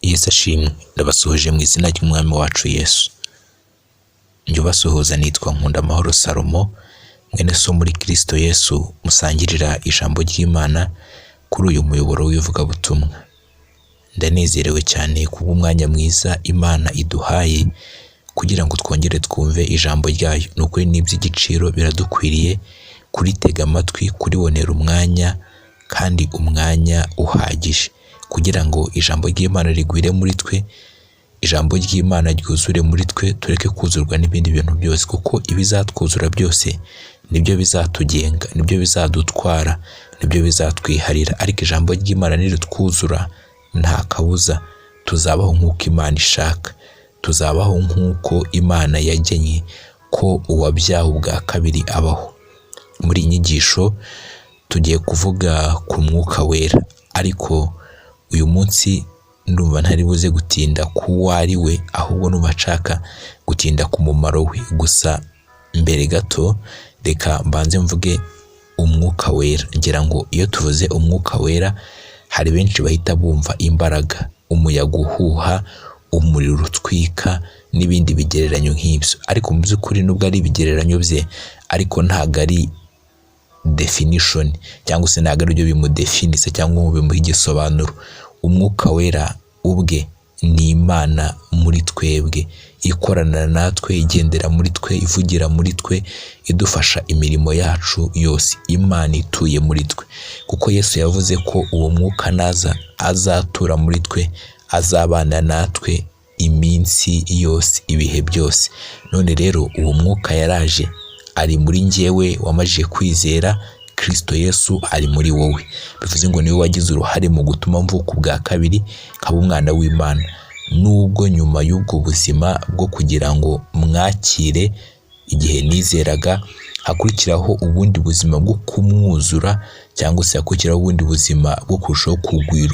Yesu ashimwe. Ndabasuhuje mu izina ry'umwami wacu Yesu. Njye ubasuhuza nitwa Nkundamahoro Salomo, mwene so muri Kristo Yesu, musangirira ijambo ry'Imana kuri uyu muyoboro w'ivugabutumwa. Ndanezerewe cyane kubw'umwanya mwiza Imana iduhaye kugira ngo twongere twumve ijambo ryayo. Nukuri n'iby'igiciro biradukwiriye kuritega amatwi, kuribonera umwanya kandi umwanya uhagije, kugira ngo ijambo ry'Imana rigwire muri twe, ijambo ry'Imana ryuzure muri twe, tureke kuzurwa n'ibindi bintu byose, kuko ibizatwuzura byose nibyo bizatugenga, nibyo bizadutwara, nibyo bizatwiharira. Ariko ijambo ry'Imana niritwuzura, nta kabuza tuzabaho nk'uko Imana ishaka, tuzabaho nk'uko Imana yagennye ko uwabyawe ubwa kabiri abaho. Muri iyi nyigisho tugiye kuvuga ku Mwuka Wera, ariko uyu munsi ndumva ntari buze gutinda ku uwo ari we, ahubwo numva nshaka gutinda ku mumaro we. Gusa mbere gato reka mbanze mvuge Umwuka Wera. Ngira ngo iyo tuvuze Umwuka Wera, hari benshi bahita bumva imbaraga, umuyaga uhuha, umuriro utwika n'ibindi bigereranyo nk'ibyo. Ariko mu by'ukuri nubwo ari ibigereranyo bye, ariko ntabwo ari definition, cyangwa se ntabwo ari byo bimudefinisa cyangwa ngo bimuhe igisobanuro. Umwuka Wera ubwe ni Imana muri twebwe, ikorana natwe, igendera muri twe, ivugira muri twe, idufasha imirimo yacu yose. Imana ituye muri twe, kuko Yesu yavuze ko uwo mwuka naza azatura muri twe, azabana natwe iminsi yose, ibihe byose. None rero uwo mwuka yaraje, ari muri njyewe wamajije kwizera Kristo Yesu, ari muri wowe. Bivuze ngo niwe wagize uruhare mu gutuma mvuka ubwa kabiri nkaba umwana w'Imana. Nubwo nyuma y'ubwo buzima bwo kugira ngo mwakire, igihe nizeraga, hakurikiraho ubundi buzima bwo kumwuzura, cyangwa se hakurikiraho ubundi buzima bwo kurushaho kugwira,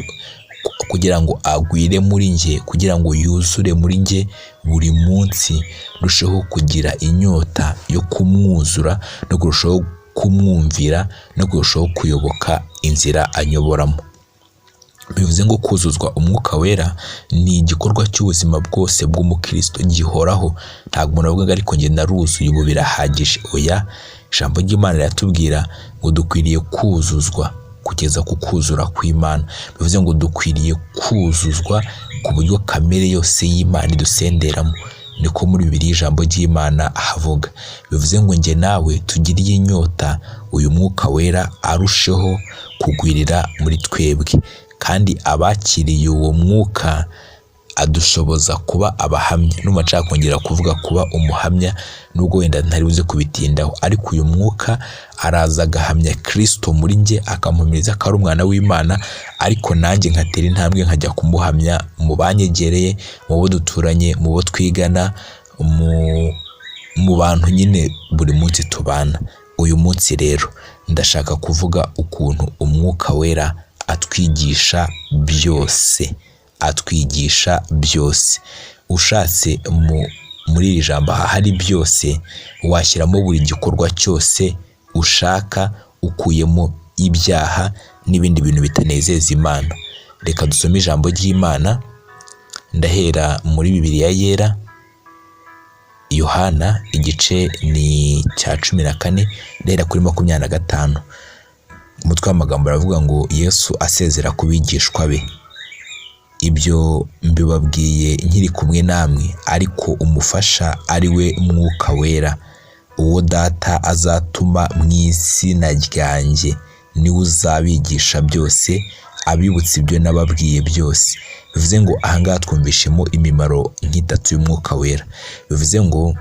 kugira ngo agwire muri njye, kugira ngo yuzure muri njye buri munsi, rusheho kugira inyota yo kumwuzura no kurushaho kumwumvira no kurushaho kuyoboka inzira anyoboramo. Bivuze ngo kuzuzwa Umwuka Wera ni igikorwa cy'ubuzima bwose bw'umukristo, gihoraho. Ntabwo umuntu avuga ariko njye naruzuye ubu birahagije. Oya, ijambo ry'Imana riratubwira ngo dukwiriye kuzuzwa kugeza ku kuzura kw'Imana. Bivuze ngo dukwiriye kuzuzwa ku buryo kamere yose y'Imana idusenderamo. Niko muri Bibiliya ijambo ry'Imana havuga. Bivuze ngo njye nawe tugiriye inyota uyu Mwuka Wera arusheho kugwirira muri twebwe, kandi abakiriye uwo mwuka adushoboza kuba abahamya. Numva nshaka kongera kuvuga kuba umuhamya, nubwo wenda ntari buze kubitindaho, ariko uyu mwuka araza agahamya Kristo muri njye, akampumiriza ko ari umwana w'Imana, ariko nanjye nkatera intambwe nkajya kumuhamya mu banyegereye, mu bo duturanye, mu bo twigana, mu bantu nyine buri munsi tubana. Uyu munsi rero ndashaka kuvuga ukuntu Umwuka Wera atwigisha byose, atwigisha byose. Ushatse muri iri jambo hari byose, washyiramo buri gikorwa cyose ushaka, ukuyemo ibyaha n'ibindi bintu bitanezeza Imana. Reka dusome ijambo ry'Imana. Ndahera muri Bibiliya yera, Yohana igice ni cya 14, ndahera kuri 25. Umutwe w'amagambo aravuga ngo Yesu asezera ku bigishwa be. Ibyo mbibabwiye nkiri kumwe namwe, ariko umufasha ari we Mwuka Wera, uwo Data azatuma mu izina ryanjye, niwe uzabigisha byose, abibutsa ibyo nababwiye byose. Bivuze ngo ahangaha twumvishemo imimaro nk'itatu y'Umwuka Wera. Bivuze ngo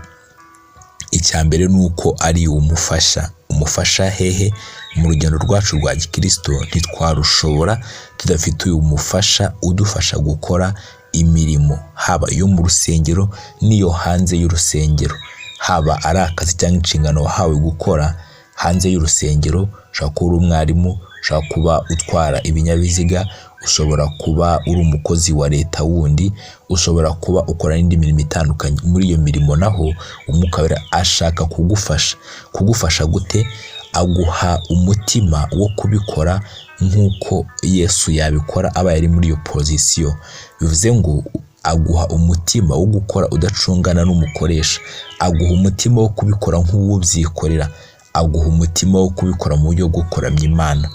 icya mbere ni uko ari umufasha. Umufasha hehe? Mu rugendo rwacu rwa gikristo ntitwarushobora tudafite uyu mufasha udufasha gukora imirimo, haba iyo mu rusengero n'iyo hanze y'urusengero. Haba ari akazi cyangwa inshingano wahawe gukora hanze y'urusengero, ushobora kuba uri umwarimu, ushobora kuba utwara ibinyabiziga, ushobora kuba uri umukozi wa leta wundi, ushobora kuba ukora n'indi mirimo itandukanye. Muri iyo mirimo naho Umwuka Wera ashaka kugufasha. Kugufasha gute? Aguha umutima wo kubikora nk'uko Yesu yabikora aba yari muri iyo pozisiyo. Bivuze ngo aguha umutima wo gukora udacungana n'umukoresha, aguha umutima wo kubikora nk'uwubyikorera, aguha umutima wo kubikora mu buryo bwo kuramya Imana.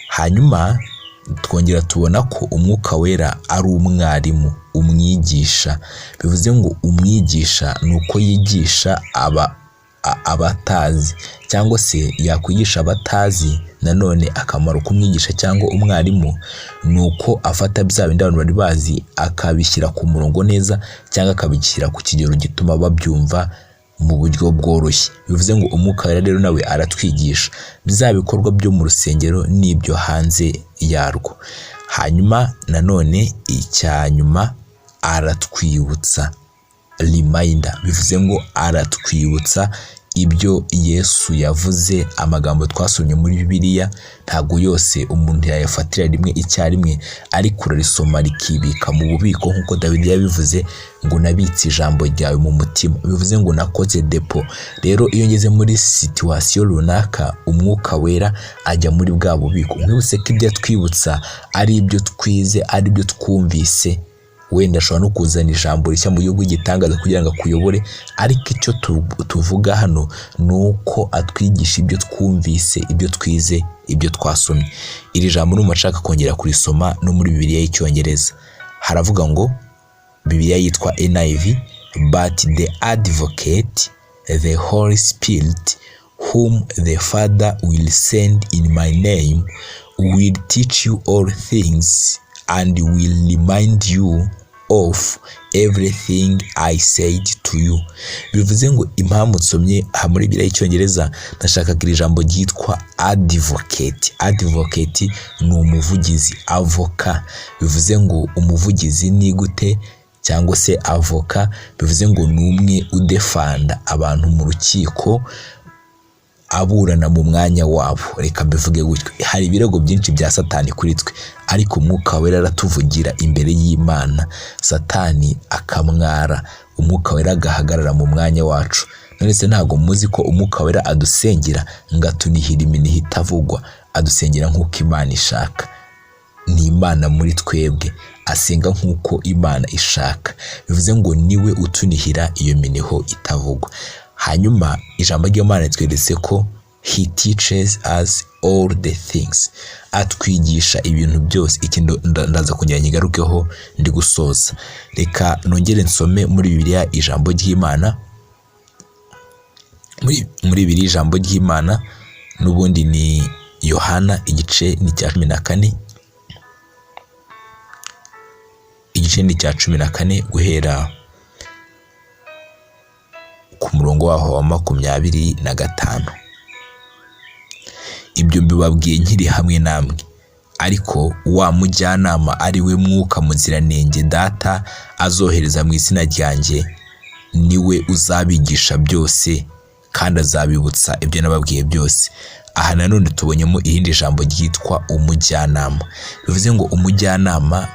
Hanyuma twongera tubona ko umwuka wera ari umwarimu, umwigisha. Bivuze ngo umwigisha ni uko yigisha abatazi, cyangwa se yakwigisha abatazi. Nanone akamaro k'umwigisha cyangwa umwarimu ni uko afata bya bindi abantu bari bazi akabishyira ku murongo neza, cyangwa akabishyira ku kigero gituma babyumva mu buryo bworoshye. Bivuze ngo umwuka wera rero nawe aratwigisha bya bikorwa byo mu rusengero n'ibyo hanze yarwo. Hanyuma nanone icya nyuma aratwibutsa, reminder. Bivuze ngo aratwibutsa ibyo Yesu yavuze. Amagambo twasomye muri Bibiliya ntago yose umuntu yayafatira rimwe icyarimwe, ariko urarisoma rikibika mu bubiko, nk'uko Dawidi yabivuze ngo nabitse ijambo ryawe mu mutima. Bivuze ngo nakoze depo. Rero iyo ngeze muri situation runaka, umwuka wera ajya muri bwa bubiko. Mwibutse ko ibyo twibutsa ari ibyo twize, ari ibyo twumvise. Wenda ashobora no kuzana ijambo rishya mu gihugu gitangaza kugira ngo akuyobore, ariko icyo tuvuga hano ni uko atwigisha ibyo twumvise, ibyo twize, ibyo twasomye. Iri jambo n'umuntu ashaka kongera kurisoma no muri Bibiliya y'Icyongereza haravuga ngo, Bibiliya yitwa NIV, but the advocate, the Holy Spirit, whom the Father will send in my name, will teach you all things and will remind you of everything I said to you. Bivuze ngo impamvu nsomye muri Bibiliya y'Icyongereza nashakaga iri jambo ryitwa advocate. Advocate ni umuvugizi, avoka. Bivuze ngo umuvugizi ni gute, cyangwa se avoka bivuze ngo ni umwe udefanda abantu mu rukiko, aburana mu mwanya wabo. Reka mbivuge gutyo. Hari ibirego byinshi bya Satani kuri twe, ariko umwuka wera aratuvugira imbere y'Imana, Satani akamwara, umwuka wera agahagarara mu mwanya wacu. None se ntago muzi ko umwuka wera adusengera ngo atunihira iminiho itavugwa, adusengera nk'uko Imana ishaka. Ni Imana muri twebwe, asenga nk'uko Imana ishaka. Bivuze ngo niwe utunihira iyo miniho itavugwa. Hanyuma ijambo ry'Imana tweretse ko he teaches us all the things, atwigisha ibintu byose. Ikindi ndaza kongera nyigarukeho ndi gusoza. Reka nongere nsome muri Bibiliya ijambo ry'Imana, muri Bibiliya ijambo ry'Imana n'ubundi ni Yohana igice ni cya 14, igice ni cya 14 guhera ku murongo waho wa 25. Ibyo mbibabwiye nkiri hamwe namwe, ariko wa mujyanama ari we Mwuka Muziranenge Data azohereza mu izina ryanjye, niwe uzabigisha byose kandi azabibutsa ibyo nababwiye byose. Aha nanone tubonyemo irindi jambo ryitwa umujyanama. Bivuze ngo umujyanama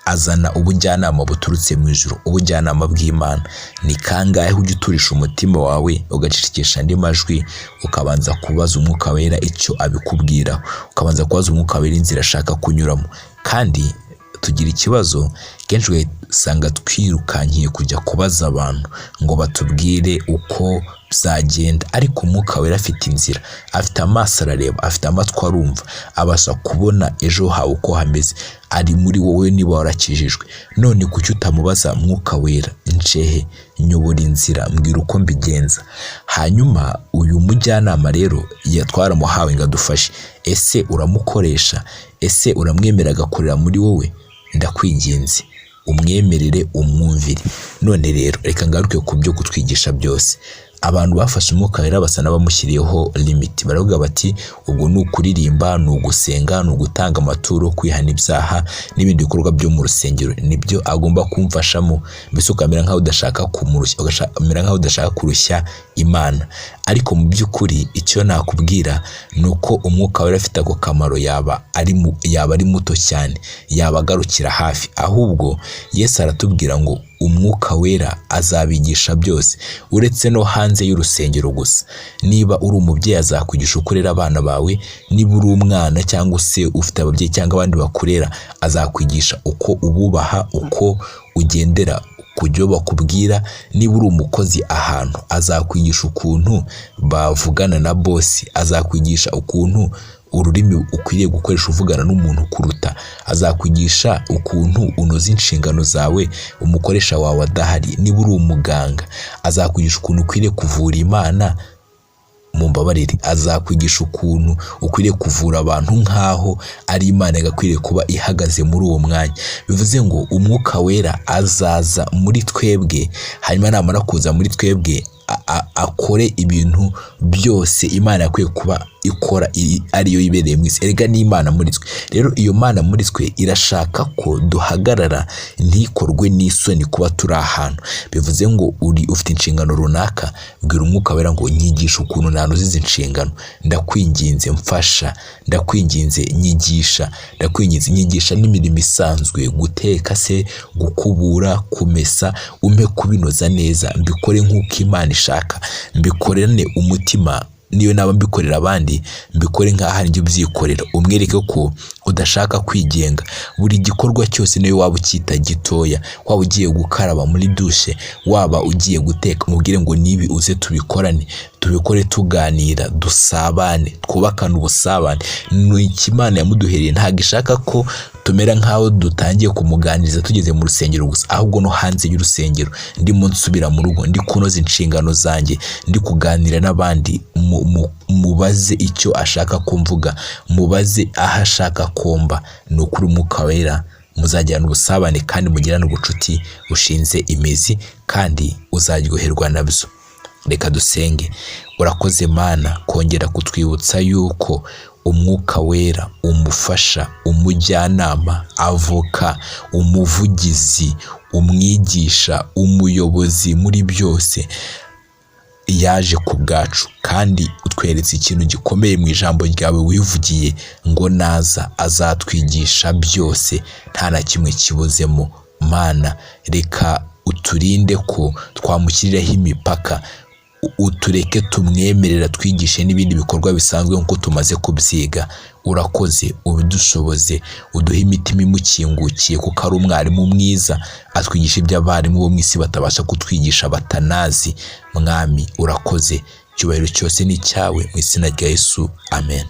azana ubujyanama buturutse mu ijuru, ubujyanama bw'Imana. Ni kangahe ujya uturisha umutima wawe ugacicikisha andi majwi, ukabanza kubaza umwuka wera icyo abikubwira, ukabanza kubaza umwuka wera inzira ashaka kunyuramo. Kandi tugira ikibazo kenshi ugasanga twirukankiye kujya kubaza abantu ngo batubwire uko byagenda, ariko umwuka wera afite inzira, afite amaso arareba, afite amatwi arumva, abasha kubona ejo hawe uko hameze. Ari muri wowe niba warakijijwe. None kuki utamubaza mwuka wera, ncehe, nyobora inzira, mbwira uko mbigenza. Hanyuma uyu mujyanama rero twaramuhawe ngo adufashe. Ese uramukoresha? Ese uramwemera agakorera muri wowe? Ndakwinginze umwemerere, umwumvire. None rero reka ngaruke ku byo kutwigisha byose. Abantu bafashe umwuka wera basa n'abamushyiriyeho limit. Baravuga bati ubwo ni ukuririmba, ni ugusenga, ni ugutanga amaturo, kwihana ibyaha n'ibindi bikorwa byo mu rusengero nibyo agomba kumfashamo. Mbese ukamera nkaho udashaka kumurushya, ukamera nkaho udashaka kurushya Imana. Ariko mu by'ukuri icyo nakubwira ni uko umwuka wera afite ako kamaro, yaba ari muto cyane, yaba agarukira hafi. Ahubwo Yesu aratubwira ngo Umwuka Wera azabigisha byose, uretse no hanze y'urusengero gusa. Niba uri umubyeyi azakwigisha uko urera abana bawe, niba uri umwana cyangwa se ufite ababyeyi cyangwa abandi bakurera azakwigisha uko ububaha, uko ugendera ku byo bakubwira. Niba uri umukozi ahantu azakwigisha ukuntu bavugana na bosi, azakwigisha ukuntu ururimi ukwiriye gukoresha uvugana n'umuntu kuruta, azakwigisha ukuntu unoza inshingano zawe umukoresha wawe adahari. Niba uri umuganga azakwigisha ukuntu ukwiriye kuvura Imana, mumbabarire, azakwigisha ukuntu ukwiriye kuvura abantu nk'aho ari Imana igakwiriye kuba ihagaze muri uwo mwanya. Bivuze ngo Umwuka Wera azaza muri twebwe, hanyuma namara kuza muri twebwe akore ibintu byose Imana yakwiye kuba ikora, ariyo ibereye mu isi. Erega ni Imana muri twe. Rero iyo Mana muri twe irashaka ko duhagarara, ntikorwe n'isoni kuba turi ahantu. Bivuze ngo ufite inshingano runaka, bwira Umwuka Wera ngo nyigisha ukuntu nanoza izi nshingano, ndakwinginze mfasha, ndakwinginze nyigisha, ndakwinginze nyigisha n'imirimo isanzwe, guteka se, gukubura, kumesa, umpe kubinoza neza, mbikore nk'uko Imana ishaka, mbikorane umutima. Niyo naba mbikorera abandi, mbikore nk'aho ari njye ubyikorera. Umwereke ko udashaka kwigenga. Buri gikorwa cyose niyo waba ukita gitoya, waba ugiye gukaraba muri dushe, waba ugiye guteka, mubwire ngo nibi uze tubikorane, tubikore tuganira, dusabane, twubakane ubusabane. Ni Imana yamuduhereye, ntabwo ishaka ko tumera nk'aho dutangiye kumuganiriza tugeze mu rusengero gusa, ahubwo no hanze y'urusengero ndimo nsubira mu rugo, ndi kunoza inshingano zanjye, ndi kuganira n'abandi. Mubaze icyo ashaka kumvuga, mubaze aho ashaka komba. Ni ukuri Umwuka Wera muzagirana ubusabane kandi mugirane ubucuti bushinze imizi, kandi uzaryoherwa nabyo. Reka dusenge. Urakoze Mana kongera kutwibutsa yuko Umwuka Wera, umufasha, umujyanama, avoka, umuvugizi, umwigisha, umuyobozi muri byose, yaje ku bwacu, kandi utweretse ikintu gikomeye mu ijambo ryawe wivugiye ngo naza azatwigisha byose, nta na kimwe kibuzemo. Mana, reka uturinde ko twamushyiriraho imipaka, utureke tumwemerera twigishe n'ibindi bikorwa bisanzwe nk'uko tumaze kubyiga. Urakoze, ubidushoboze, uduhe imitima imukingukiye, kuko ari umwarimu mwiza, atwigisha ibyo abarimu bo mu isi batabasha kutwigisha, batanazi. Mwami urakoze, icyubahiro cyose ni cyawe, mu izina rya Yesu, amen.